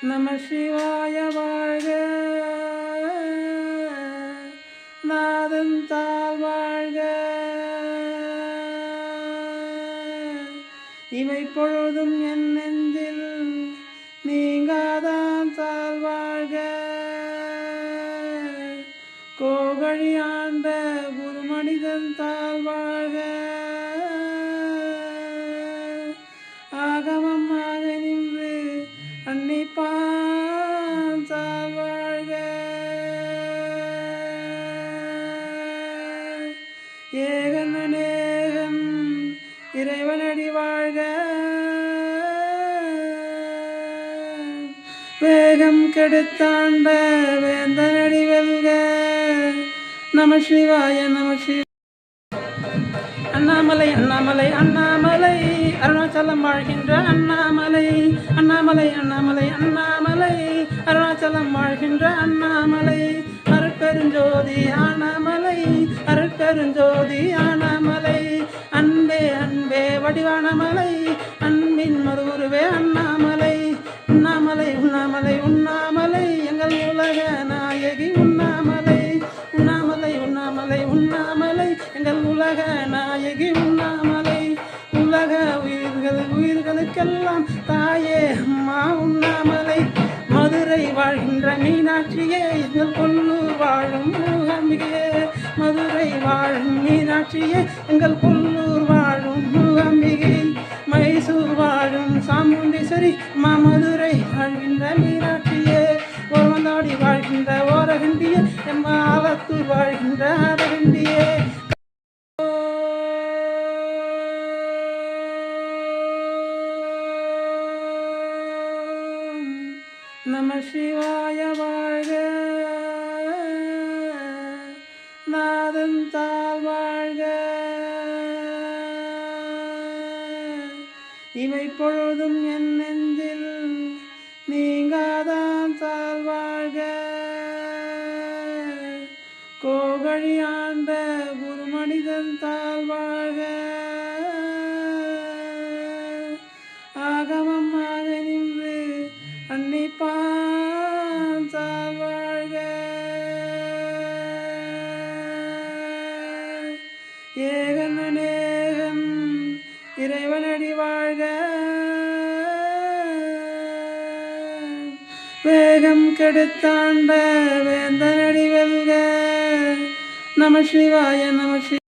நம சிவாய வாழ்க, நாதன் தாழ் வாழ்க, இவை பொழுதும் என் நெஞ்சில் நீங்காதான் தாழ் வாழ்க, கோகழி ஆண்ட குரு மனிதன் தாழ் வாழ்க, ஆகமமாக நின்று அன்னிப்பான் தாழ் வாழ்க, ஏகன் அநேகன் இறைவனடி வாழ்க, வேகம் கெடுத்தாண்ட வேந்தனடி வெல்க. நம சிவாய நம சிவாய. அண்ணாமலை அண்ணாமலை அண்ணாமலை அருணாச்சலம் வாழ்கின்ற அண்ணாமலை, அண்ணாமலை அண்ணாமலை அண்ணாமலை அருணாச்சலம் வாழ்கின்ற அண்ணாமலை, அருட்பெருஞ்சோதி அண்ணாமலை, அருட்பெருஞ்சோதி அண்ணாமலை, அன்பே அன்பே வடிவான மலை, அன்பின் மறுவுருவே அண்ணாமலை, உண்ணாமலை உண்ணாமலை உண்ணாமலை எங்கள் உலக நாயகி உண்ணாமலை, உண்ணாமலை உண்ணாமலை உண்ணாமலை எங்கள் உலக நாயகி உண்ணாமலை, உலக உயிர்களுக்கெல்லாம் தாயே அம்மா உண்ணாமலை, மதுரை வாழ்கின்ற மீனாட்சியே எங்கள் கொல்லூர் வாழும் மூகாம்பிகையே, மதுரை வாழும் மீனாட்சியே எங்கள் கொல்லூர் வாழும் மூகாம்பிகை, மைசூர் வாழும் சாமுண்டீஸ்வரி மதுரை வாழ்கின்ற மீனாட்சியே, ஓரவந்தாடி வாழ்கின்ற ஓரகண்டியே ஆலத்தூர் வாழ்கின்ற அரகண்டியே. நம சிவாய வாழ்க, நாதன் தாழ் வாழ்க, இவை பொழுதும் என் நெஞ்சில் நீங்காதான் தாழ் வாழ்க, கோகழி ஆண்ட குரு மனிதன் தாழ் வாழ்க, ஆகமமாக நின்று அன்னிப்பான் தாழ் வாழ்க, ஏகன் அநேகன் இறைவனடி வாழ்க, வேகம் கெடுத்தாண்ட வேந்தனடி வெல்க. நம சிவாய நம சிவாய.